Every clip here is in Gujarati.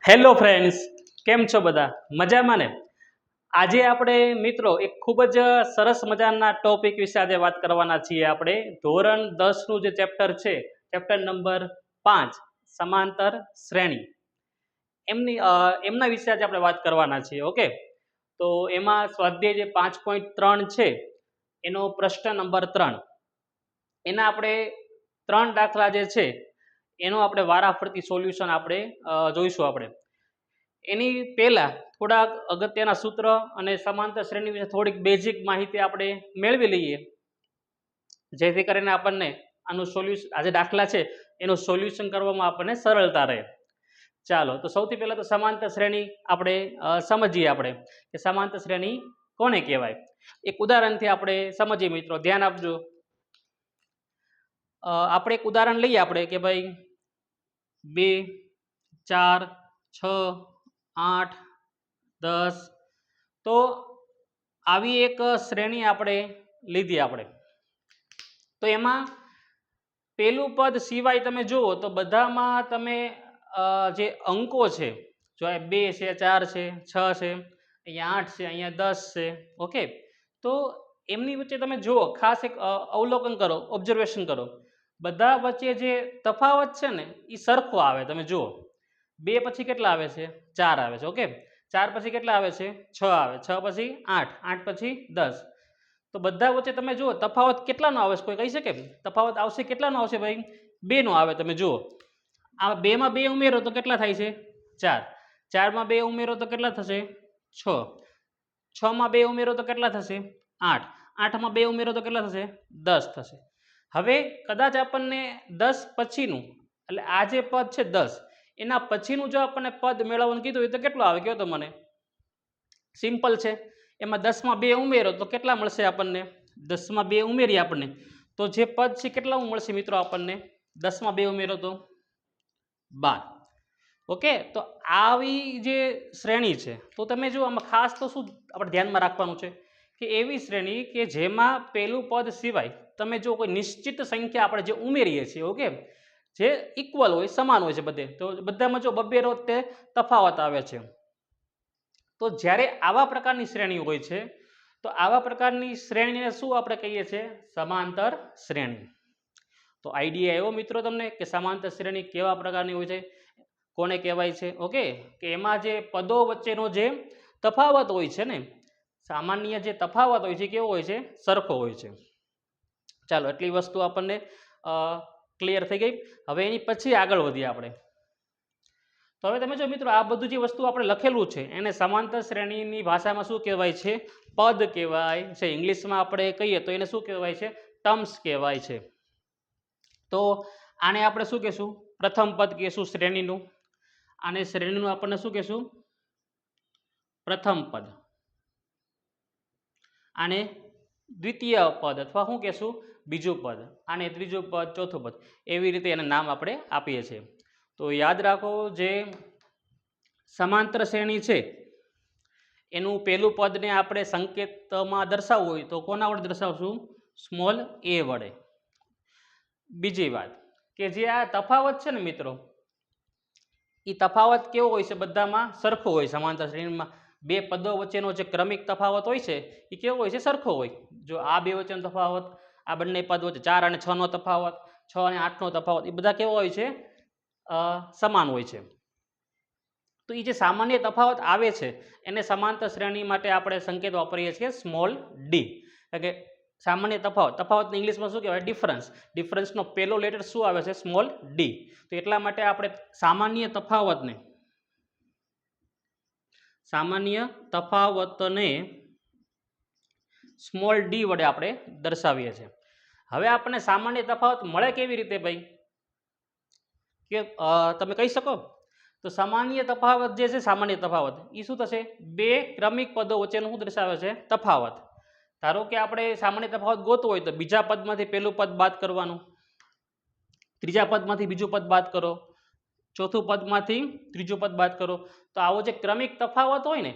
હેલો ફ્રેન્ડ્સ, કેમ છો બધા? મજામાં ને? આજે આપણે મિત્રો એક ખૂબ જ સરસ મજાના ટોપિક વિશે આજે વાત કરવાના છીએ. આપણે ધોરણ 10નું જે ચેપ્ટર છે, ચેપ્ટર નંબર 5 સમાંતર શ્રેણી, એમના વિશે આજે આપણે વાત કરવાના છીએ. ઓકે, તો એમાં સ્વાધ્યાય જે 5.3 છે એનો પ્રશ્ન નંબર 3, એના આપણે 3 દાખલા જે છે એનો આપણે વારાફરતી સોલ્યુશન આપણે જોઈશું. આપણે એની પહેલા થોડાક અગત્યના સૂત્ર અને સમાંતર શ્રેણી વિશે થોડીક બેઝિક માહિતી આપણે મેળવી લઈએ, જેથી કરીને આપણને આનું સોલ્યુશન, આજે દાખલા છે એનું સોલ્યુશન કરવામાં આપણને સરળતા રહે. ચાલો, તો સૌથી પહેલા તો સમાંતર શ્રેણી આપણે સમજીએ આપણે કે સમાંતર શ્રેણી કોને કહેવાય. એક ઉદાહરણથી આપણે સમજીએ. મિત્રો ધ્યાન આપજો. આપણે એક ઉદાહરણ લઈએ આપણે કે ભાઈ 2 4 6 8 10, તો આવી એક શ્રેણી આપણે લીધી. આપણે તો એમાં પહેલું પદ સિવાય તમે જુઓ તો બધામાં તમે જે અંકો છે, જો 2 છે, 4 છે, 6 છે, અહીંયા 8 છે, અહીંયા 10 છે. ઓકે, તો એમની વચ્ચે તમે જુઓ, ખાસ એક અવલોકન કરો, ઓબ્ઝર્વેશન કરો, બધા વચ્ચે જે તફાવત છે ને એ સરખો આવે. તમે જુઓ, 2 પછી કેટલા આવે છે? 4 આવે છે. ઓકે, 4 પછી કેટલા આવે છે? 6 આવે. 6 પછી 8, 8 પછી 10. તો બધા વચ્ચે તમે જુઓ તફાવત કેટલાનો આવે છે? કોઈ કહી શકે? તફાવત આવશે કેટલાનો આવશે ભાઈ? 2 નો આવે. તમે જુઓ, આ 2 માં 2 ઉમેરો તો કેટલા થાય છે? 4. 4 માં 2 ઉમેરો તો કેટલા થશે? 6. 6 માં 2 ઉમેરો તો કેટલા થશે? 8. 8 માં 2 ઉમેરો તો કેટલા થશે? 10 થશે. હવે કદાચ આપણને 10 પછીનું, એટલે આ જે પદ છે 10, એના પછીનું જો આપણને પદ મેળવવાનું કીધું હોય તો કેટલું આવે? કહો તો મને. સિમ્પલ છે. એમાં 10 માં 2 ઉમેરો તો કેટલા મળશે આપણને? 10 માં 2 ઉમેરીએ આપણને તો જે પદ છે કેટલા મળશે મિત્રો આપણને? 10 માં 2 ઉમેરો તો 12. ઓકે, તો આવી જે શ્રેણી છે, તો તમે જો આમાં ખાસ તો શું આપણે ધ્યાનમાં રાખવાનું છે કે એવી શ્રેણી કે જેમાં પહેલું પદ સિવાય તમે જો કોઈ નિશ્ચિત સંખ્યા આપણે જે ઉમેરીએ છીએ, ઓકે, જે ઇક્વલ હોય, સમાન હોય છે બધે, તો બધામાં જો બબ્બે તે તફાવત આવે છે. તો જ્યારે આવા પ્રકારની શ્રેણી હોય છે, તો આવા પ્રકારની શ્રેણીને શું આપણે કહીએ છીએ? સમાંતર શ્રેણી. તો આઈડિયા આવ્યો મિત્રો તમને કે સમાંતર શ્રેણી કેવા પ્રકારની હોય છે, કોને કહેવાય છે? ઓકે, કે એમાં જે પદો વચ્ચેનો જે તફાવત હોય છે ને, સામાન્ય જે તફાવત હોય છે કેવો હોય છે? સરખો હોય છે. ચાલો, એટલી વસ્તુ આપણને ક્લિયર થઈ ગઈ. હવે એની પછી આગળ વધીએ આપણે. તો હવે તમે જો મિત્રો, આ બધું જે વસ્તુ આપણે લખેલું છે એને સમાંતર શ્રેણીની ભાષામાં શું કહેવાય છે? પદ કહેવાય છે. ઇંગ્લિશમાં આપણે કહીએ તો એને શું કહેવાય છે? ટર્મ્સ કહેવાય છે. તો આને આપણે શું કહેશું? પ્રથમ પદ કહેશું શ્રેણીનું. આને શ્રેણીનું આપણને શું કહેશું? પ્રથમ પદ. આને દ્વિતીય પદ અથવા શું કહેશું? બીજું પદ. આને ત્રીજું પદ, ચોથું પદ. એવી રીતે એના નામ આપણે આપીએ છીએ. તો યાદ રાખો, જે સમાંતર શ્રેણી છે એનું પહેલું પદને આપણે સંકેતમાં દર્શાવવું હોય તો કોના વડે દર્શાવશું? સ્મોલ a વડે. બીજી વાત કે જે આ તફાવત છે ને મિત્રો, એ તફાવત કેવો હોય છે? બધામાં સરખો હોય. સમાંતર શ્રેણીમાં બે પદો વચ્ચેનો જે ક્રમિક તફાવત હોય છે એ કેવો હોય છે? સરખો હોય. જો આ બે વચ્ચેનો તફાવત, આ બંને પદ વચ્ચે 4 અને 6 નો તફાવત, 6 અને 8 નો તફાવત, એ બધા કેવો હોય છે? સમાન હોય છે. તો એ જે સામાન્ય તફાવત આવે છે એને સમાંતર શ્રેણી માટે આપણે સંકેત વાપરીએ છીએ સ્મોલ ડી. એટલે સામાન્ય તફાવત, તફાવતને ઇંગ્લિશમાં શું કહેવાય? ડિફરન્સ. ડિફરન્સનો પહેલો લેટર શું આવે છે? Small D. તો એટલા માટે આપણે સામાન્ય તફાવતને સ્મોલ ડી વડે આપણે દર્શાવીએ છીએ. હવે આપણને સામાન્ય તફાવત મળે કેવી રીતે ભાઈ? કે તમે કહી શકો? તો સામાન્ય તફાવત જે છે, સામાન્ય તફાવત એ શું થશે? બે ક્રમિક પદો વચ્ચેનું શું દર્શાવે છે? તફાવત. ધારો કે આપણે સામાન્ય તફાવત ગોતવો હોય તો બીજા પદમાંથી પહેલું પદ બાદ કરવાનું, ત્રીજા પદમાંથી બીજું પદ બાદ કરો, ચોથું પદમાંથી ત્રીજું પદ બાદ કરો. તો આવો જે ક્રમિક તફાવત હોય ને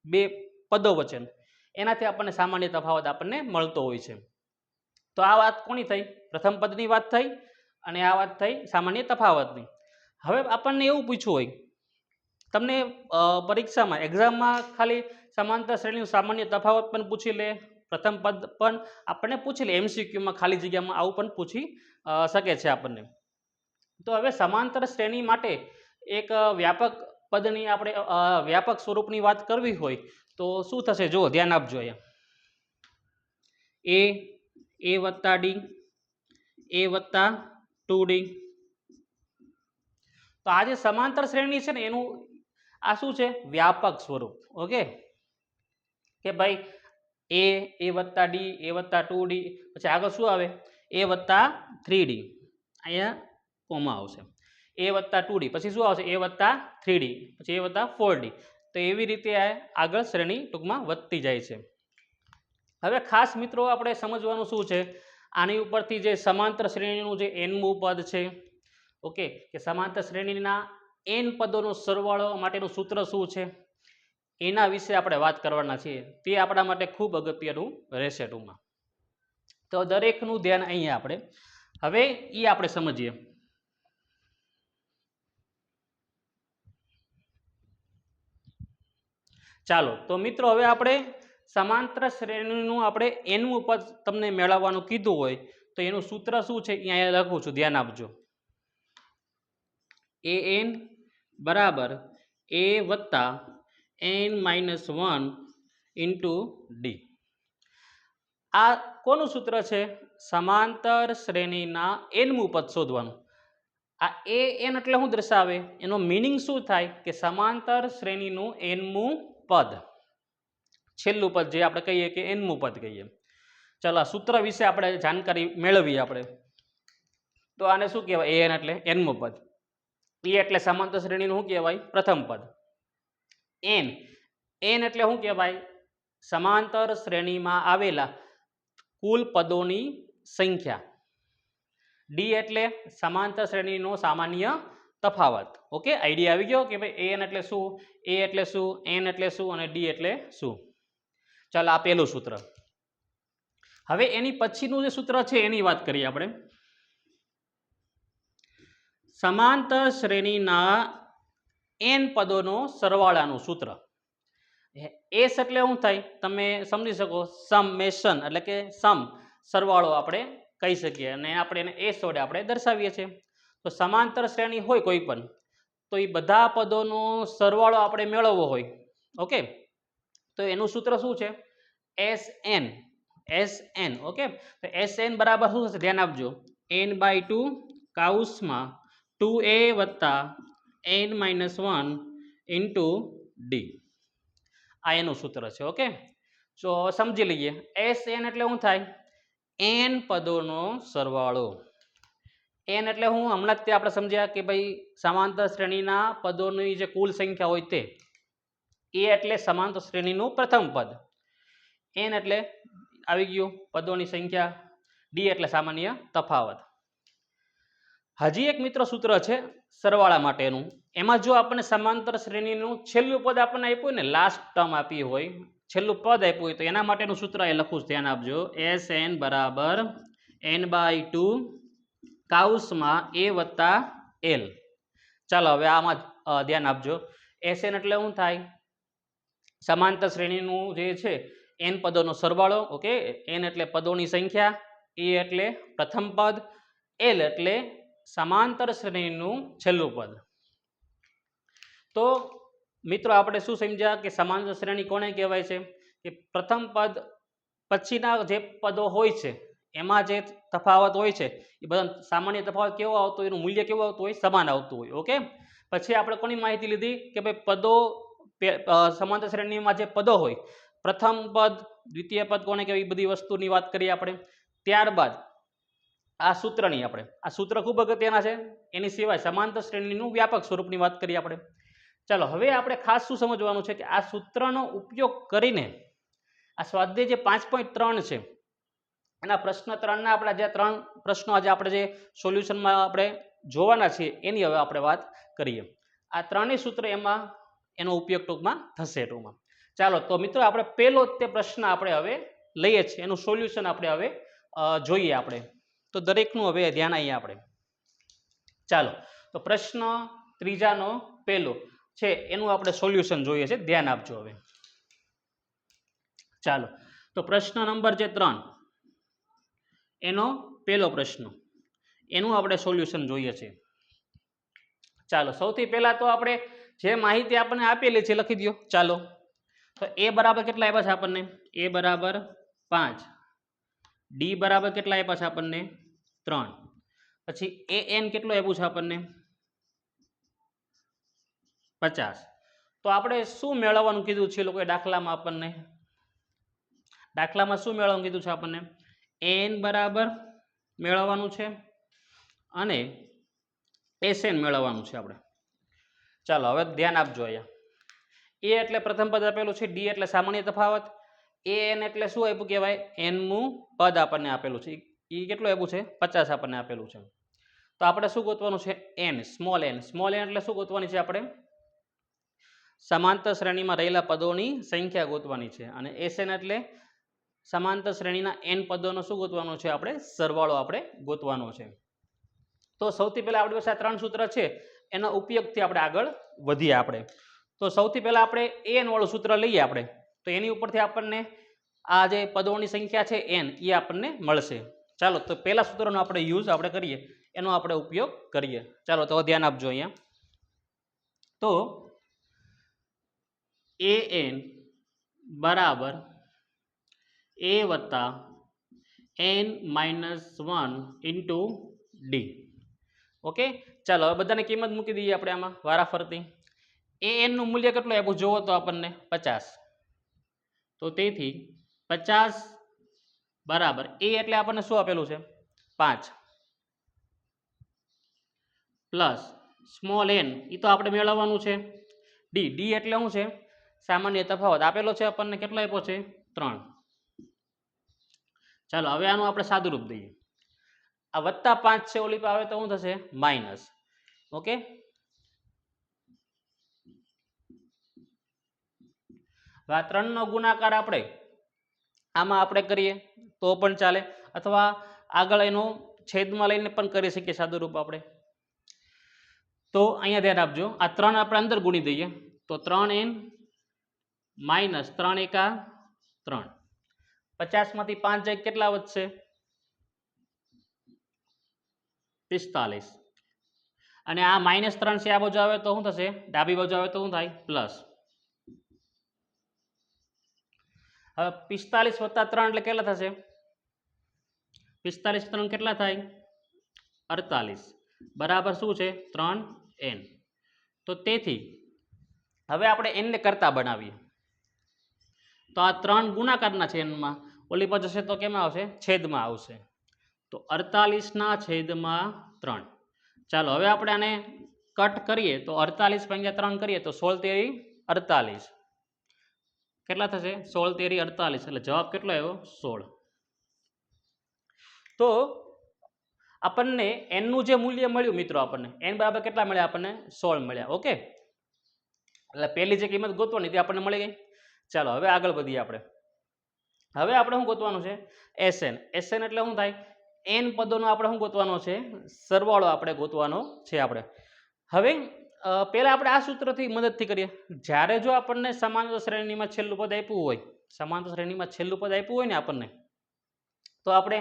બે પદો વચ્ચેનો, એનાથી આપણને સામાન્ય તફાવત આપણને મળતો હોય છે. તો આ વાત કોની થઈ? પ્રથમ પદની વાત થઈ, અને આ વાત થઈ સામાન્ય તફાવતની. હવે આપણને એવું પૂછવું હોય તમને પરીક્ષામાં એક્ઝામમાં ખાલી સમાંતર શ્રેણીનું સામાન્ય તફાવત પણ પૂછી લે, પ્રથમ પદ પણ આપણને પૂછી લે, MCQમાં ખાલી જગ્યામાં આવું પણ પૂછી શકે છે આપણને. તો હવે સમાંતર શ્રેણી માટે એક વ્યાપક પદની આપણે વ્યાપક સ્વરૂપની વાત કરવી હોય તો શું થશે? જો ધ્યાન આપજો. અહીંયા a વત્તા ડી, a વત્તા 2d. તો આ જે સમાંતર શ્રેણી છે ને એનું આ શું છે? વ્યાપક સ્વરૂપ. ઓકે, કે ભાઈ a વત્તા ડી, a વત્તા 2d, પછી આગળ શું આવે? a વત્તા 3d, અહીંયા કોમા આવશે. a વત્તા 2d, પછી શું આવશે? a વત્તા 3d, પછી a વત્તા 4d. તો એવી રીતે આગળ શ્રેણી ટૂંકમાં વધતી જાય છે. હવે ખાસ મિત્રો આપણે સમજવાનું શું છે, આની ઉપરથી જે સમાંતર શ્રેણીનું જે nમું પદ છે, ઓકે, કે સમાંતર શ્રેણીના n પદોનો સરવાળો માટેનું સૂત્ર શું છે એના વિશે આપણે વાત કરવાના છીએ. તે આપણા માટે ખૂબ અગત્યનું રહેશે ટૂંકમાં. તો દરેકનું ધ્યાન અહીંયા આપણે હવે આપણે સમજીએ. ચાલો તો મિત્રો હવે આપણે સમાંતર શ્રેણીનું આપણે nમું પદ તમને મેળવવાનું કીધું હોય તો એનું સૂત્ર શું છે અહીંયા લખું છું, ધ્યાન આપજો. an બરાબર a વત્તા n-1 ઇન્ટુ ડી. આ કોનું સૂત્ર છે? સમાંતર શ્રેણીના nમું પદ શોધવાનું. આ an એટલે શું દર્શાવે? એનો મિનિંગ શું થાય કે સમાંતર શ્રેણીનું nમું પદ, છેલ્લું પદ જે આપણે કહીએ કે nમું પદ કહીએ. ચાલો આ સૂત્ર વિશે આપણે જાણકારી મેળવીએ આપણે. તો આને શું કહેવાય? an એટલે nમું પદ, e એટલે સમાંતર શ્રેણીનું શું કહેવાય? પ્રથમ પદ. n એટલે શું કહેવાય? સમાંતર શ્રેણીમાં આવેલા કુલ પદોની સંખ્યા. ડી એટલે સમાંતર શ્રેણીનો સામાન્ય તફાવત. ઓકે, આઈડિયા આવી ગયો કે ભાઈ an એટલે શું, a એટલે શું, n એટલે શું અને d એટલે શું. ચાલો આ પહેલું સૂત્ર. હવે એની પછીનું જે સૂત્ર છે એની વાત કરીએ આપણે. સમાંતર શ્રેણીના n પદોનો સરવાળાનું સૂત્ર. એસ એટલે શું થાય? તમે સમજી શકો, સમેશન એટલે કે સમ, સરવાળો આપણે કહી શકીએ અને આપણે એને એસ વડે આપણે દર્શાવીએ છીએ. તો સમાંતર શ્રેણી હોય કોઈ પણ, તો એ બધા પદોનો સરવાળો આપણે મેળવવો હોય, ઓકે, તો એનું સૂત્ર શું છે? SN. ઓકે, તો SN બરાબર શું થશે? ધ્યાન આપજો. n/2 કાઉસમાં 2a વત્તા n-1 ઇન્ટુ ડી. આ એનું સૂત્ર છે. ઓકે, તો સમજી લઈએ. SN એટલે શું થાય? n પદોનો સરવાળો. n એટલે હું હમણાં જ આપણે સમજ્યા કે ભાઈ સમાંતર શ્રેણીના પદોની જે કુલ સંખ્યા હોય તે. એ એટલે સમાંતર શ્રેણીનું પ્રથમ પદ. n એટલે આવી ગયું પદોની સંખ્યા. ડી એટલે સામાન્ય તફાવત. હજી એક મિત્રો સૂત્ર છે સરવાળા માટેનું. એમાં જો આપણને સમાંતર શ્રેણીનું છેલ્લું પદ આપણને આપ્યું ને, લાસ્ટ ટર્મ આપી હોય, છેલ્લું પદ આપ્યું હોય, તો એના માટેનું સૂત્ર એ લખું છું, ધ્યાન આપજો. SN બરાબર n/2 કાઉસમાં a વત્તા l. ચાલો હવે આમાં ધ્યાન આપજો. SN એટલે શું થાય? સમાંતર શ્રેણીનું જે છે n પદોનો સરવાળો. ઓકે, n એટલે પદોની સંખ્યા, e એટલે પ્રથમ પદ, l એટલે સમાંતર શ્રેણીનું છેલ્લું પદ. તો મિત્રો આપણે શું સમજ્યા કે સમાંતર શ્રેણી કોને કહેવાય છે? કે પ્રથમ પદ પછીના જે પદો હોય છે એમાં જે તફાવત હોય છે એ બધા સામાન્ય તફાવત કેવો આવતો હોય, એનું મૂલ્ય કેવું આવતું હોય? સમાન આવતું હોય. ઓકે, પછી આપણે કોની માહિતી લીધી કે ભાઈ પદો સમાંતર શ્રેણીમાં જે પદો હોય, પ્રથમ પદ, દ્વિતીય પદ કોને કહેવાય, એ બધી વસ્તુની વાત કરીએ આપણે. ત્યારબાદ આ સૂત્રની આપણે, આ સૂત્ર ખૂબ અગત્યના છે. એની સિવાય સમાંતર શ્રેણીનું વ્યાપક સ્વરૂપની વાત કરીએ આપણે. ચાલો હવે આપણે ખાસ શું સમજવાનું છે કે આ સૂત્રનો ઉપયોગ કરીને આ સ્વાધ્યાય જે 5.3 છે એના પ્રશ્ન 3ના આપણા જે 3 પ્રશ્નો આજે આપણે જે સોલ્યુશનમાં આપણે જોવાના છીએ એની હવે આપણે વાત કરીએ. આ ત્રણેય સૂત્ર એમાં એનો ઉપયોગ ટૂંકમાં થશે ટૂંકમાં. ચાલો તો મિત્રો આપણે પહેલો તે પ્રશ્ન આપણે હવે લઈએ છીએ, એનું સોલ્યુશન આપણે હવે જોઈએ આપણે. તો દરેકનું હવે ધ્યાન અહીંયા આપણે. ચાલો તો પ્રશ્ન ત્રીજાનો પહેલો, છે એનું આપણે સોલ્યુશન જોઈએ છે, ધ્યાન આપજો હવે. ચાલો, તો પ્રશ્ન નંબર છે 3, એનો પહેલો પ્રશ્ન, એનું આપણે સોલ્યુશન જોઈએ છે. ચાલો, સૌથી પહેલા તો આપણે જે માહિતી આપણને આપેલી છે લખી દો. ચાલો, તો એ બરાબર કેટલા આપ્યા છે આપણને? એ બરાબર 5, ડી બરાબર કેટલા આપ્યા છે આપણને? 3, પછી એ એન કેટલું આપ્યું છે આપણને? 50. તો આપણે શું મેળવવાનું કીધું છે લોકોએ દાખલામાં આપણને? દાખલામાં શું મેળવવાનું કીધું છે આપણને? એન બરાબર મેળવવાનું છે અને એસએન મેળવવાનું છે આપણે. ચાલો, હવે ધ્યાન આપજો. અહીંયા એ એટલે પ્રથમ પદ આપેલું છે, ડી એટલે સામાન્ય તફાવત, એ એન એટલે શું આપ્યું કહેવાય? એનમું પદ આપણને આપેલું છે. એ કેટલું આપ્યું છે? 50 આપણને આપેલું છે. તો આપણે શું ગોતવાનું છે? N, small N. Small N એટલે શું ગોતવાની છે આપણે? સમાંતર શ્રેણીમાં રહેલા પદોની સંખ્યા ગોતવાની છે. અને એસએન એટલે સમાંતર શ્રેણીના એન પદોનો શું ગોતવાનો છે આપણે? સરવાળો આપણે ગોતવાનો છે. તો સૌથી પહેલા આપણી પાસે આ 3 સૂત્ર છે, એના ઉપયોગથી આપણે આગળ વધીએ. આપણે તો સૌથી પહેલા આપણે એન વાળું સૂત્ર લઈએ આપણે, તો એની ઉપરથી આપણને આ જે પદોની સંખ્યા છે એન, એ આપણને મળશે. ચાલો, તો પહેલા સૂત્રનો આપણે યુઝ આપણે કરીએ, એનો આપણે ઉપયોગ કરીએ. ચાલો, તો ધ્યાન આપજો. અહીંયા તો એ એન બરાબર એ વત્તા એન -1 ઇન્ટુ ડી. ઓકે, ચાલો હવે બધાની કિંમત મૂકી દઈએ આપણે આમાં વારાફરતી. એ એનનું મૂલ્ય કેટલું આપ્યું જોવો તો આપણને? 50. તો તેથી 50 બરાબર એ એટલે આપણને શું આપેલું છે? 5 પ્લસ સ્મોલ એન, એ તો આપણે મેળવવાનું છે. ડી, ડી એટલે શું છે? સામાન્ય તફાવત આપેલો છે આપણને. કેટલો આપ્યો છે? 3. ચાલો, હવે આનું આપણે સાદુરૂપ દઈએ. આ +5 છે, ઓલી આવે તો શું થશે? માઇનસ. ઓકે, આ 3 નો ગુણાકાર આપણે આમાં આપણે કરીએ તો પણ ચાલે, અથવા આગળ એનો છેદમાં લઈને પણ કરી શકીએ સાદુરૂપ આપણે. તો અહીંયા ધ્યાન આપજો, આ 3 આપણે અંદર ગુણી દઈએ તો 3n માઇનસ 3 એકા 3. 50 માંથી 5 જાય કેટલા વધશે? 45. અને આ -3 છે, આ બાજુ આવે તો શું થશે? ડાબી બાજુ આવે તો શું થાય? પ્લસ. હવે 45 + 3 એટલે કેટલા થશે? 45 3 કેટલા થાય? 48 બરાબર શું છે? 3n. તો તેથી હવે આપણે n ને કરતા બનાવીએ. તો આ 3 ગુણાકારના છે એનમાં, ઓલી પર જશે તો કેમાં આવશે? છેદમાં આવશે. તો 48/3. ચાલો, હવે આપણે આને કટ કરીએ તો 48 × 3 કરીએ તો 16 તેરી 48. કેટલા થશે? 16 તેરી 48. એટલે જવાબ કેટલો આવ્યો? 16. તો આપણને એનનું જે મૂલ્ય મળ્યું મિત્રો, આપણને એન બરાબર કેટલા મળ્યા? આપણને 16 મળ્યા. ઓકે, એટલે પહેલી જે કિંમત ગોતવાની તે આપણને મળી ગઈ. ચાલો, હવે આગળ વધીએ આપણે. હવે આપણે શું ગોતવાનું છે? એસએન. એસએન એટલે શું થાય? એન પદોનો આપણે શું ગોતવાનો છે? સરવાળો આપણે ગોતવાનો છે આપણે. હવે પહેલા આપણે આ સૂત્રથી મદદથી કરીએ. જ્યારે જો આપણને સમાંતર શ્રેણીમાં છેલ્લું પદ આપ્યું હોય, સમાંતર શ્રેણીમાં છેલ્લું પદ આપ્યું હોય ને આપણને, તો આપણે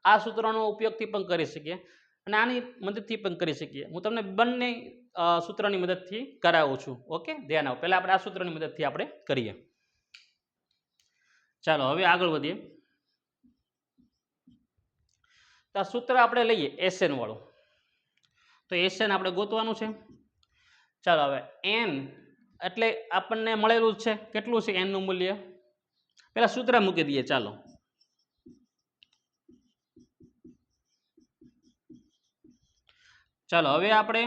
આ સૂત્રનો ઉપયોગથી પણ કરી શકીએ અને આની મદદથી પણ કરી શકીએ. હું તમને બંને સૂત્રની મદદથી કરાવું છું. ઓકે, ધ્યાન આવો. પહેલા આપણે આ સૂત્રની મદદથી આપણે કરીએ. ચાલો, હવે આગળ વધીએ. તો આ સૂત્ર આપણે લઈએ એસએન વાળું. તો એસએન આપણે ગોતવાનું છે. ચાલો, હવે એન એટલે આપણને મળેલું છે. કેટલું છે એનનું મૂલ્ય? પહેલા સૂત્ર મૂકી દઈએ. ચાલો, ચાલો હવે આપણે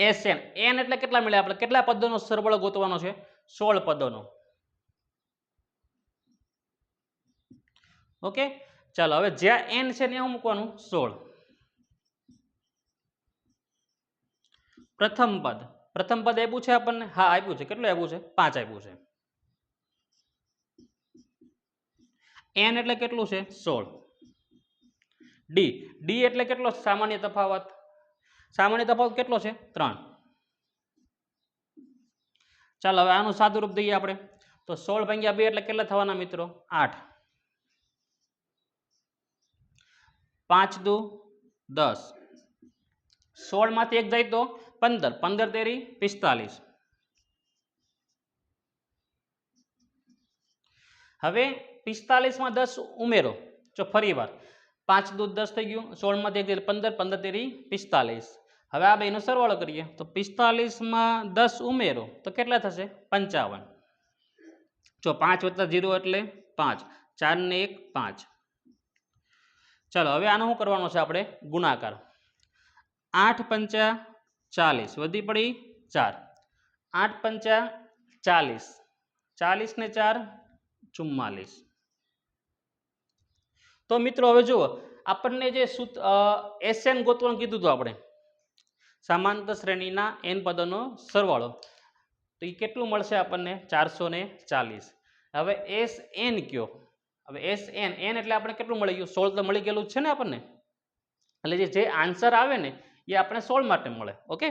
એસએન, એન એટલે કેટલા મળ્યા? આપણે કેટલા પદોનો સરવાળો ગોતવાનો છે? 16 પદોનો. ઓકે, ચાલો હવે જ્યાં એન છે ને શું મૂકવાનું? 16. પ્રથમ પદ આપ્યું છે આપણને? હા, આપ્યું છે. કેટલું આપ્યું છે? 5 આપ્યું છે. એન એટલે કેટલું છે? 16. ડી, ડી એટલે કેટલો? સામાન્ય તફાવત. સામાન્ય તફાવત કેટલો છે? 3. ચાલો હવે આનું સાદું રૂપ દઈએ આપણે, તો 16 ભાગ્યા 2 એટલે કેટલા થવાના મિત્રો? 8. 5 દુ 10. 16 માંથી 1 જાય તો 15. 15 તેરી 45. હવે 45 માં 10 ઉમેરો, જો ફરી વાર 5 દુ 10 થઈ ગયું, 16 માંથી 1 15, 15 તેરી 45. હવે આ બેનો સરવાળો કરીએ તો 45 માં 10 ઉમેરો તો કેટલા થશે? 55. જો 5 + 0 એટલે 5, 4 ને 1 5. ચાલો હવે આનો શું કરવાનો છે આપણે? ગુણાકાર. 8 પંચા 40, વધી પડી 4. 8 પંચા 40, 40 ને 4 44. તો મિત્રો હવે જુઓ, આપણને જે SN ગોતવાનું કીધું હતું આપણે, સમાંતર શ્રેણીના n પદોનો સરવાળો, તો એ કેટલું મળશે આપણને? 440. હવે SN કયો? હવે SN એટલે આપણે કેટલું મળી ગયું? 16 તો મળી ગયેલું જ છે ને આપણને, એટલે જે આન્સર આવે ને એ આપણે 16 માટે મળે. ઓકે,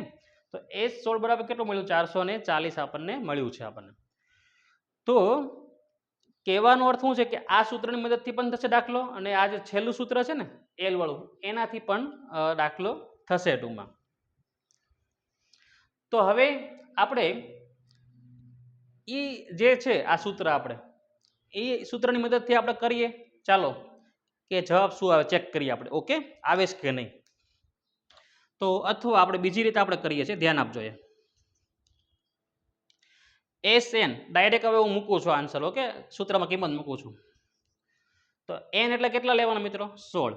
તો S16 બરાબર કેટલું મળ્યું? 440 આપણને મળ્યું છે આપણને. તો કહેવાનો અર્થ શું છે કે આ સૂત્રની મદદથી પણ થશે દાખલો, અને આ જે છેલ્લું સૂત્ર છે ને L વાળું, એનાથી પણ દાખલો થશે ટૂંકમાં. તો હવે આપણે એ જે છે આ સૂત્ર, આપણે એ સૂત્રની મદદથી આપણે કરીએ. ચાલો કે જવાબ શું આવે ચેક કરીએ આપણે. ઓકે, આવે છે કે નહીં. તો અથવા આપણે બીજી રીતે આપણે કરીએ છીએ, ધ્યાન આપજો. SN ડાયરેક્ટ હવે હું મૂકું છું આન્સર. ઓકે, સૂત્રમાં કિંમત મૂકું છું. તો n એટલે કેટલા લેવાના મિત્રો? 16.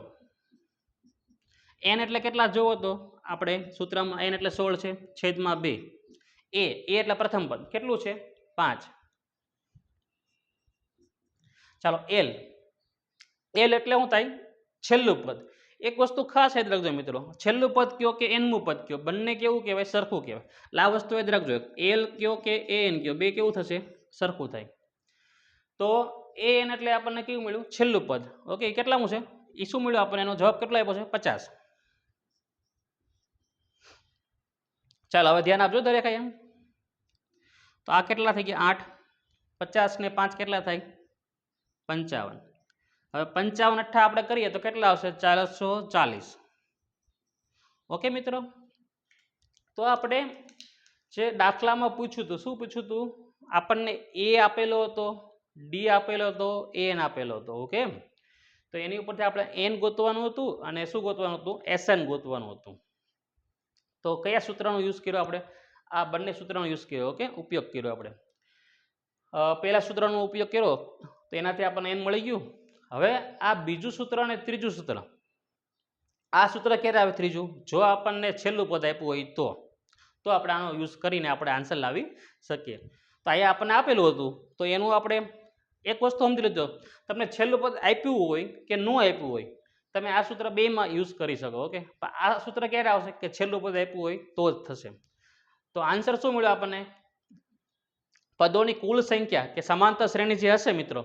n એટલે કેટલા જોવો તો આપણે સૂત્રમાં n એટલે 16 છે, છેદમાં 2. a એટલે પ્રથમ પદ કેટલું છે? 5. ચાલો L એટલે શું થાય? છેલ્લું પદ. એક વસ્તુ ખાસ યાદ રાખજો મિત્રો, છેલ્લું પદ કયો કે nમું પદ કયો, બંને કેવું કહેવાય? સરખું કહેવાય. એટલે આ વસ્તુ યાદ રાખજો, L કયો કે an કયો, બે કેવું થશે? સરખું થાય. તો an એટલે આપણને કેવું મળ્યું? છેલ્લું પદ. ઓકે, કેટલામું છે? એ શું મળ્યું આપણને? એનો જવાબ કેટલો આપ્યો છે? 50. ચાલો હવે ધ્યાન આપજો દરેક. એમ તો આ કેટલા થઈ ગયા? 8. 50 ને 5 કેટલા થાય? 55. હવે 55 અઠ્ઠા આપણે કરીએ તો કેટલા આવશે? 440. ઓકે મિત્રો, તો આપણે જે દાખલામાં પૂછ્યું હતું, શું પૂછ્યું હતું? આપણને A આપેલો હતો, D આપેલો હતો, AN આપેલો હતો. ઓકે, તો એની ઉપરથી આપણે n ગોતવાનું હતું અને શું ગોતવાનું હતું? SN ગોતવાનું હતું. તો કયા સૂત્રનો યુઝ કર્યો આપણે? આ બંને સૂત્રનો યુઝ કર્યો. ઓકે, ઉપયોગ કર્યો આપણે. પહેલા સૂત્રનો ઉપયોગ કર્યો તો એનાથી આપણને n મળી ગયું. હવે આ બીજું સૂત્ર અને ત્રીજું સૂત્ર, આ સૂત્ર ક્યારે આવે? ત્રીજું. જો આપણને છેલ્લું પદ આપ્યું હોય તો આપણે આનો યુઝ કરીને આપણે આન્સર લાવી શકીએ. તો અહીંયા આપણને આપેલું હતું, તો એનું આપણે એક વસ્તુ સમજી લીધો, તમને છેલ્લું પદ આપ્યું હોય કે ન આપ્યું હોય, તમે આ સૂત્ર બેમાં યુઝ કરી શકો. ઓકે, પણ આ સૂત્ર ક્યારે આવશે? કે છેલ્લું પદ આપ્યું હોય તો જ થશે. તો આન્સર શું મળ્યો આપણને? પદોની કુલ સંખ્યા કે સમાંતર શ્રેણી જે હશે મિત્રો,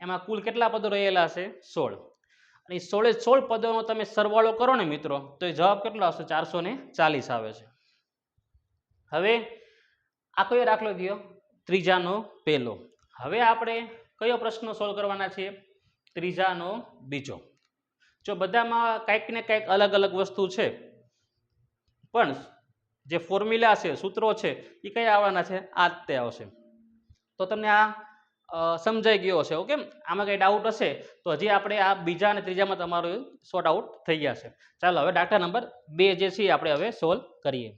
એમાં કુલ કેટલા પદો રહેલા હશે? 16. અને 16 પદોનો તમે સરવાળો કરો ને મિત્રો, તો એ જવાબ કેટલો આવશે? 440 આવે છે. હવે આ કયો દાખલો થયો? ત્રીજાનો પહેલો. હવે આપણે કયો પ્રશ્ન સોલ્વ કરવાના છીએ? ત્રીજાનો બીજો. જો બધામાં કંઈક ને કંઈક અલગ અલગ વસ્તુ છે, પણ જે ફોર્મ્યુલા છે, સૂત્રો છે, એ કયા આવવાના છે? આ જ તે આવશે. તો તમને આ સમજાઈ ગયો હશે. ઓકે, આમાં કંઈ ડાઉટ હશે તો હજી આપણે આ બીજા અને ત્રીજામાં તમારું સોર્ટ આઉટ થઈ ગયા છે. ચાલો હવે દાખલા નંબર 2 જે છે આપણે હવે સોલ્વ કરીએ.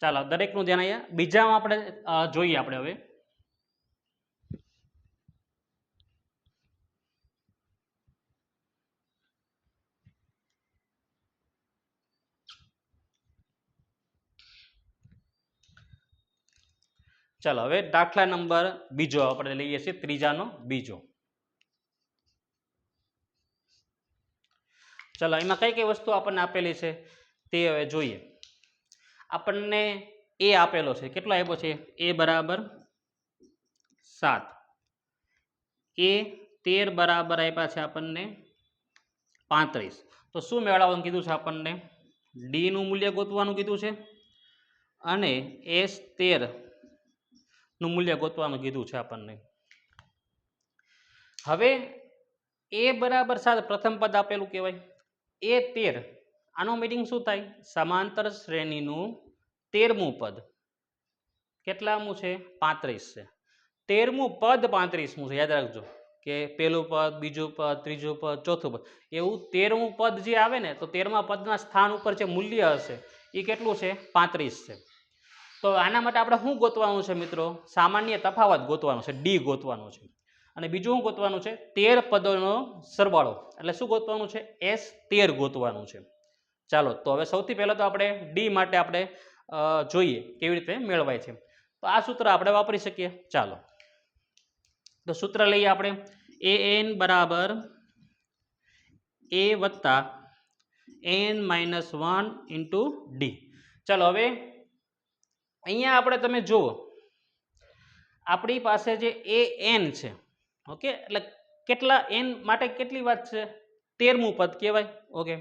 ચાલો દરેકનું ધ્યાન અહીંયા બીજામાં આપણે જોઈએ. આપણે હવે ચાલો હવે દાખલા નંબર બીજો આપણે લઈએ છીએ, ત્રીજાનો બીજો. ચાલો એમાં કઈ કઈ વસ્તુ આપણને આપેલી છે તે હવે જોઈએ. આપણને a આપેલો છે, કેટલો આપ્યો છે? a બરાબર 7. a 13 બરાબર આપ્યા છે આપણને 35. તો શું મેળવવાનું કીધું છે આપણને? ડીનું મૂલ્ય ગોતવાનું કીધું છે અને S13 નું મૂલ્ય ગોતવાનું કીધું છે આપણને. હવે A બરાબર 7 પ્રથમ પદ આપેલું કહેવાય. A13 આનો મીનિંગ શું થાય? સમાંતર શ્રેણીનું 13મું પદ. કેટલામું છે? 35 છે. 13મું પદ 35મું છે, યાદ રાખજો કે પહેલું પદ, બીજું પદ, ત્રીજું પદ, ચોથું પદ, એવું 13મું પદ જે આવે ને તો 13મા પદના સ્થાન ઉપર જે મૂલ્ય હશે એ કેટલું છે? 35 છે. તો આના માટે આપણે શું ગોતવાનું છે મિત્રો? સામાન્ય તફાવત ગોતવાનો છે, ડી ગોતવાનો છે. અને બીજું શું ગોતવાનું છે? 13 પદોનો સરવાળો, એટલે શું ગોતવાનું છે? S13 ગોતવાનું છે. ચાલો, તો હવે સૌથી પહેલાં તો આપણે ડી માટે આપણે જોઈએ કેવી રીતે મેળવાય છે. તો આ સૂત્ર આપણે વાપરી શકીએ. ચાલો, તો સૂત્ર લઈએ આપણે. an બરાબર a વત્તા n-1 ઇન્ટુ ડી. ચાલો, હવે અહીંયા આપણે તમે જુઓ, આપણી પાસે જે an છે, ઓકે, એટલે કેટલા n માટે કેટલી વાત છે? 13મું પદ કહેવાય. ઓકે,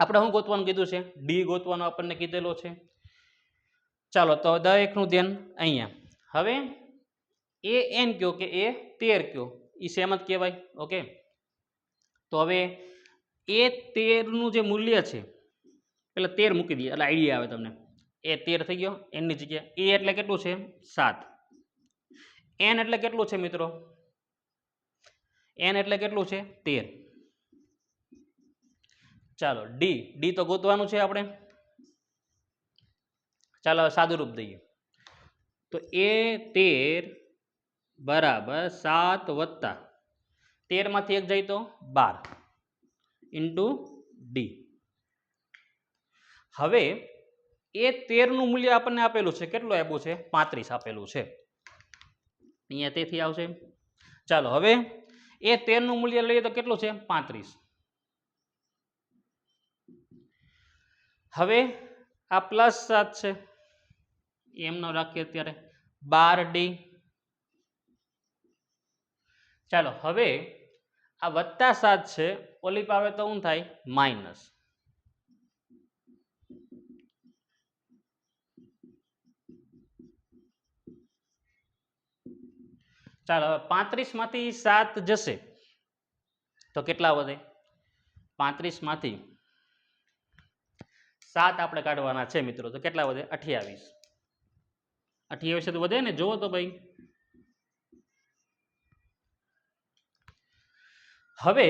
આપણે શું ગોતવાનું કીધું છે? ડી ગોતવાનો આપણને કીધેલો છે. ચાલો, તો દરેકનું ધ્યાન અહીંયા. હવે an કયો કે A13 કયો, એ સેમ જ કહેવાય. ઓકે, તો હવે A13નું જે મૂલ્ય છે, પેલા 13 મૂકી દઈએ એટલે આઈડિયા આવે તમને. A13 થઈ ગયો એની જગ્યાએ. A એટલે કેટલું છે? 7. n એટલે કેટલું છે મિત્રો? n એટલે કેટલું છે? 13. ચાલો, ડી તો ગોતવાનું છે આપણે. ચાલો સાદું રૂપ દઈએ. તો A13 બરાબર 7 વત્તા 13 માંથી 1 જાય તો 12 ઇન્ટુ ડી. હવે A13 નું મૂલ્ય આપણને આપેલું છે, કેટલું આપ્યું છે? 35 આપેલું છે. અહીંયા તેથી આવશે. ચાલો, હવે A13 નું મૂલ્ય લઈએ તો કેટલું છે? 35. હવે આ +7 છે, એમનો રાખીએ અત્યારે 12D. ચાલો, હવે આ +7 છે, ઓલી પાવે તો શું થાય? માઇનસ. ચાલો, 35 માંથી 7 જશે તો કેટલા વધે? 35 માંથી 7 આપણે કાઢવાના છે મિત્રો, તો કેટલા વધે? 28. 28 તો વધે ને, જોવો તો ભાઈ. હવે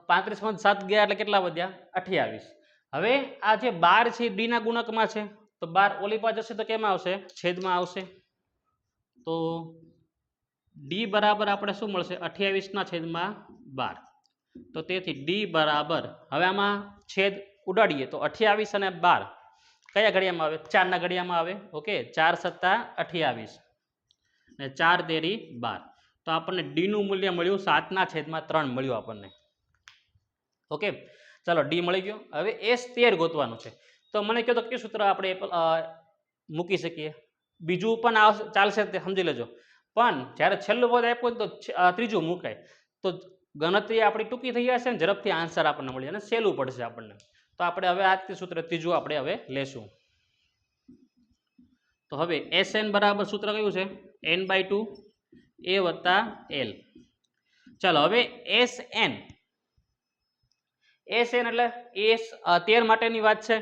35 માંથી 7 ગયા એટલે કેટલા વધ્યા? 28. હવે આ જે 12 છે ડી ના ગુણકમાં છે, તો 12 ઓલી પાસે જશે તો કેમાં આવશે? છેદમાં આવશે. તો ડી બરાબર આપણે શું મળશે? 28/12. તો તેથી ડી બરાબર, હવે આમાં છેદ ઉડાડીએ તો 28 અને 12 કયા ઘડિયામાં આવે? 4 ના ઘડિયામાં આવે. ઓકે, 4 + 28 ને 4 તેરી 12. તો આપણને ડી નું મૂલ્ય મળ્યું 7/3 મળ્યું આપણને. ઓકે, ચાલો, ડી મળી ગયો. હવે S13 ગોતવાનું છે. તો મને કહો તો કયું સૂત્ર આપણે મૂકી શકીએ? બીજું પણ ચાલશે, તે સમજી લેજો. પણ જ્યારે છેલ્લું પદ આપ્યું તો ત્રીજું મુકાય, તો ગણતરી આપણી ટૂંકી થઈ જશે ને ઝડપથી આન્સર આપણને મળી અને સહેલું પડશે આપણને. તો આપણે હવે આ સૂત્ર ત્રીજું આપણે હવે લેશું. તો હવે Sn બરાબર સૂત્ર કયું છે? n/2 A વત્તા L. ચાલો, હવે Sn એટલે S13 માટેની વાત છે,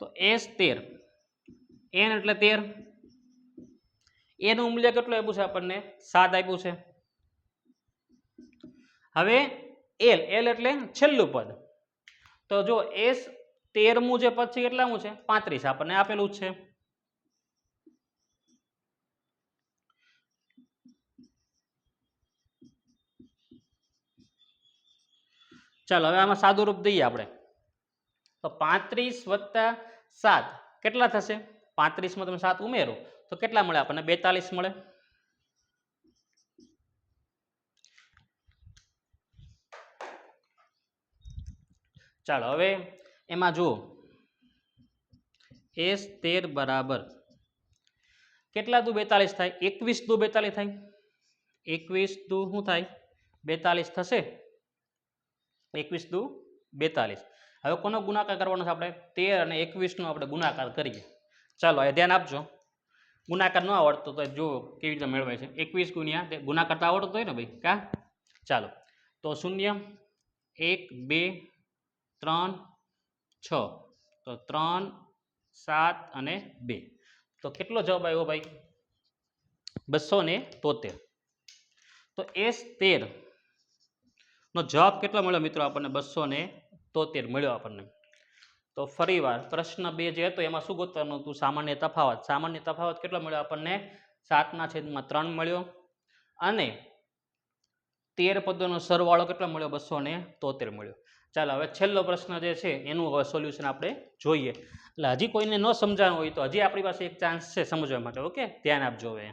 તો S13 n એટલે 13. એનું મૂલ્ય કેટલું આપ્યું છે આપણને? 7 આપ્યું છે. હવે L એટલે છેલ્લું પદ, તો જો S13મું જે પદ છે કેટલામું છે? 35 આપણને આપેલું જ છે. ચાલો, હવે આમાં સાદું રૂપ દઈએ આપણે. તો 35 + 7 કેટલા થશે? 35માં તમે 7 ઉમેરો તો કેટલા મળે આપણને? 42 મળે. ચાલો, હવે એમાં જુઓ, S13 બરાબર કેટલા દુ 42 થાય? 21 દુ 42 થાય. 21 દુ શું થાય? 42 થશે. 21 દુ 42. હવે કોનો ગુણાકાર કરવાનો છે આપણે? 13 અને 21 નો આપણે ગુણાકાર કરીએ. ચાલો એ ધ્યાન આપજો. ગુણાકાર ન આવડતો તો જો કેવી રીતે મેળવાય છે. 21 ગુણ્યા ગુણાકાર તો આવડતો હોય ને ભાઈ, કા? ચાલો તો 0 1 2 3 6, તો 3 7 અને 2. તો કેટલો જવાબ આવ્યો ભાઈ? 273. તો S13 નો જવાબ કેટલો મળ્યો મિત્રો આપણને? 273 મળ્યો આપણને. તો ફરીવાર પ્રશ્ન 2 જે હતો એમાં શું ગોતવાનું હતું? સામાન્ય તફાવત. સામાન્ય તફાવત કેટલો મળ્યો આપણને? 7/3 મળ્યો. અને 13 પદોનો સરવાળો કેટલો મળ્યો? 273 મળ્યો. ચાલો હવે છેલ્લો પ્રશ્ન જે છે એનું હવે સોલ્યુશન આપણે જોઈએ. એટલે હજી કોઈને ન સમજાણું હોય તો હજી આપણી પાસે એક ચાન્સ છે સમજવા માટે. ઓકે, ધ્યાન આપજો હવે.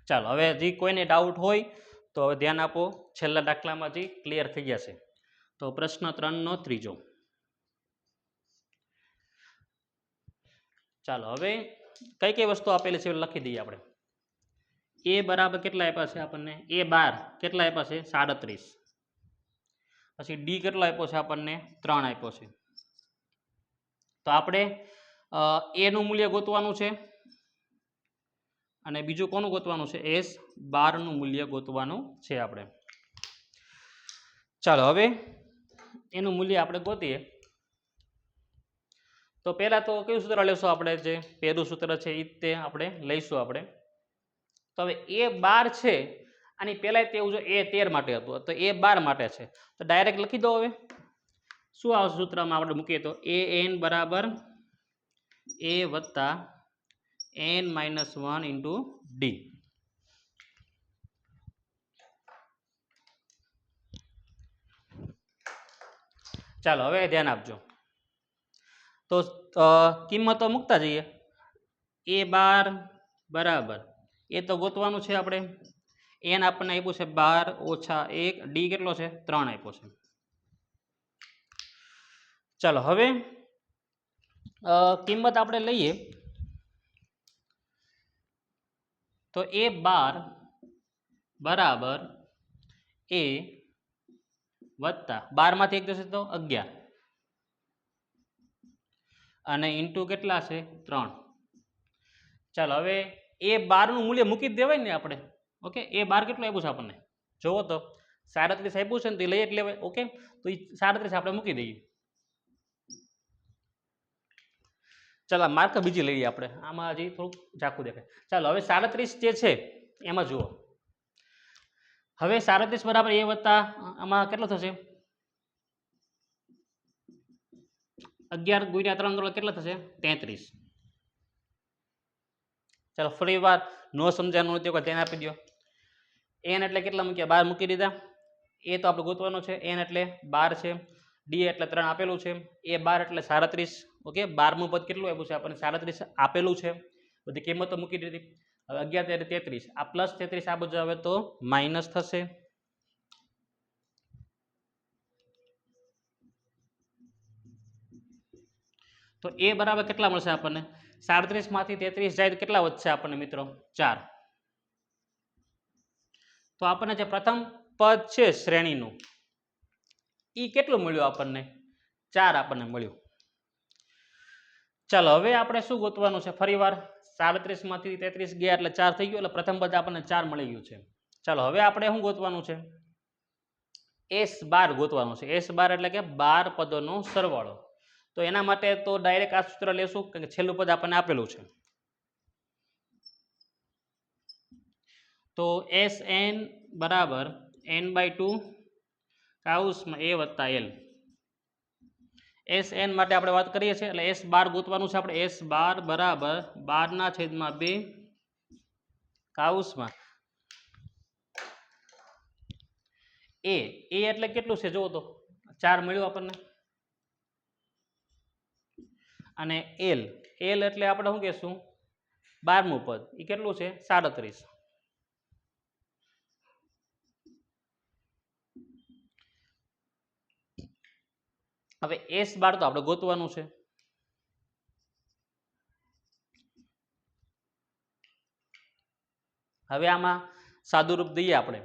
ચાલો હવે હજી કોઈને ડાઉટ હોય તો હવે ધ્યાન આપો. છેલ્લા દાખલામાં હજી ક્લિયર થઈ જશે. તો પ્રશ્ન 3 નો ત્રીજો. ચાલો હવે કઈ કઈ વસ્તુ આપેલી છે લખી દઈએ આપણે. એ બરાબર કેટલા આપ્યા છે આપણને? A12 કેટલા આપ્યા છે? 37. પછી ડી કેટલો આપ્યો છે આપણને? 3 આપ્યો છે. તો આપણે એ નું મૂલ્ય ગોતવાનું છે અને બીજું કોનું ગોતવાનું છે? S12 નું મૂલ્ય ગોતવાનું છે આપણે. ચાલો હવે એનું મૂલ્ય આપણે ગોતીએ. તો પહેલા તો કયું સૂત્ર લેશું આપણે? જે પહેલું સૂત્ર છે એ તે આપણે લઈશું આપણે. તો હવે A12 છે આની પહેલા તેવું જો A13 માટે હતું, તો A12 માટે છે. તો ડાયરેક્ટ લખી દો. હવે શું આવશે સૂત્રમાં આપણે મૂકીએ તો AN બરાબર A વત્તા n-1 ઇન્ટુ ડી. ચાલો હવે ધ્યાન આપજો. તો કિંમતો મૂકતા જઈએ. A12 બરાબર એ તો ગોતવાનું છે આપણે. n આપણને આપ્યું છે 12 - 1, ડી કેટલો છે? 3 આપ્યો છે. ચાલો હવે કિંમત આપણે લઈએ તો A12 બરાબર A વત્તા 12 માંથી 1 જશે તો 11 અને ઇન્ટુ કેટલા છે? 3. ચાલો હવે A12 નું મૂલ્ય મૂકી જ દેવાય ને આપણે. ઓકે, A12 કેટલું આપ્યું છે આપણને? જોવો તો 37 આપ્યું છે ને, તો લઈ જ લેવાય. ઓકે, તો એ 37 આપણે મૂકી દઈએ. ચાલો માર્ક બીજી લઈએ આપણે. આમાં હજી થોડુંક ઝાખું દેખાય. ચાલો હવે 37 જે છે એમાં જુઓ. હવે 37 બરાબર A વત્તા આમાં કેટલો થશે? 11 ગુણ્યા 3 કરો કેટલા થશે? 33. ચાલો ફરી વાર નો સમજાનું હોય તો ધ્યાન આપી દો. n એટલે કેટલા મૂક્યા? 12 મૂકી દીધા. એ તો આપણે ગોતવાનો છે. n એટલે 12 છે. ડી એટલે 3 આપેલું છે. A12 એટલે 37. ઓકે, 12મું પદ કેટલું આપ્યું છે આપણને? 37 આપેલું છે. બધી કિંમતો મૂકી દીધી. હવે 11 * 33, આ પ્લસ 33 આ બધું આવે તો માઇનસ થશે. તો એ બરાબર કેટલા મળશે આપણને? 37 માંથી 33 જાય તો કેટલા વધશે આપણને મિત્રો? 4. તો આપણને જે પ્રથમ પદ છે શ્રેણીનું એ કેટલું મળ્યું આપણને? 4 આપણને મળ્યું. ચાલો હવે આપણે શું ગોતવાનું છે? ફરીવાર 37 માંથી 33 ગયા એટલે 4 થઈ ગયું. એટલે પ્રથમ પદ આપણને 4 મળી ગયું છે. ચાલો હવે આપણે શું ગોતવાનું છે? S12 ગોતવાનું છે. S12 એટલે કે 12 પદોનો સરવાળો. તો એના માટે તો ડાયરેક્ટ આ સૂત્ર લેશું કે છેલ્લું પદ આપણને આપેલું છે. તો Sn બરાબર n/2 કાઉસમાં A વત્તા L. Sn માટે આપણે વાત કરીએ છીએ એટલે S12 ગોતવાનું છે આપણે. S12 બરાબર 12/2 કાઉસમાં A. A એટલે કેટલું છે જુઓ તો? 4 મળ્યું આપણને. અને L એટલે આપણે શું કહેશું? 12મું પદ. એ કેટલું છે? 37. હવે એસ બાર તો આપણે ગોતવાનું છે. હવે આમાં સાદું રૂપ દઈએ આપણે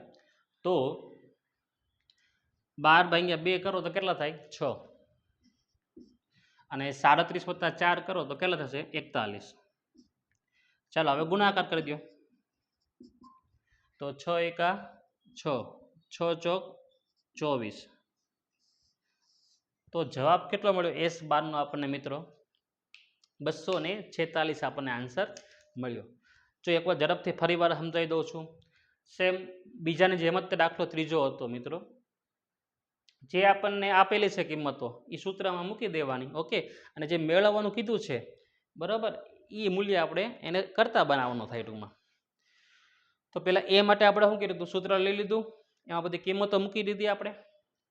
તો 12 / 2 કરો તો કેટલા થાય? 6. અને 37 + 4 કરો તો કેટલા થશે? 41. ચાલો હવે ગુણાકાર કરી દો તો 6 એકા 6, 6 ચોક 24. તો જવાબ કેટલો મળ્યો એસ બારનો આપણને મિત્રો? 246 આપણને આન્સર મળ્યો. જો એકવાર ઝડપથી ફરીવાર સમજાવી દઉં છું. સેમ બીજાની જેમ જ દાખલો ત્રીજો હતો મિત્રો. જે આપણને આપેલી છે કિંમતો એ સૂત્રમાં મૂકી દેવાની. ઓકે, અને જે મેળવવાનું કીધું છે બરાબર, એ મૂલ્ય આપણે એને કરતા બનાવવાનો થાય ટૂંકમાં. તો પહેલાં એ માટે આપણે શું કર્યું હતું? સૂત્ર લઈ લીધું, એમાં બધી કિંમતો મૂકી દીધી આપણે,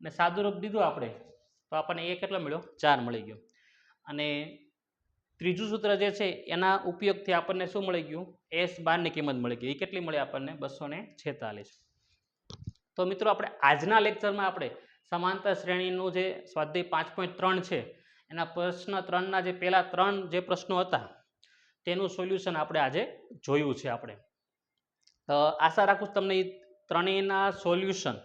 અને સાદુરૂપ દીધું આપણે, તો આપણને એ કેટલો મળ્યો? 4 મળી ગયો. અને ત્રીજું સૂત્ર જે છે એના ઉપયોગથી આપણને શું મળી ગયું? એસ બારની કિંમત મળી ગઈ. એ કેટલી મળી આપણને? 246. તો મિત્રો આપણે આજના લેક્ચરમાં આપણે સમાંતર શ્રેણીનું જે સ્વાધ્યાય 5.3 છે એના પ્રશ્ન 3ના જે પહેલા 3 જે પ્રશ્નો હતા તેનું સોલ્યુશન આપણે આજે જોયું છે. આપણે આશા રાખું છું તમને એ ત્રણેયના સોલ્યુશન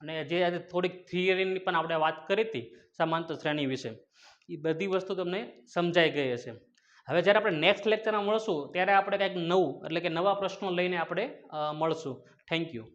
અને જે આજે થોડીક થિયરીની પણ આપણે વાત કરી હતી સમાંતર શ્રેણી વિશે, એ બધી વસ્તુ તમને સમજાઈ ગઈ હશે. હવે જ્યારે આપણે નેક્સ્ટ લેક્ચરમાં મળશું ત્યારે આપણે કંઈક નવું એટલે કે નવા પ્રશ્નો લઈને આપણે મળશું. Thank you.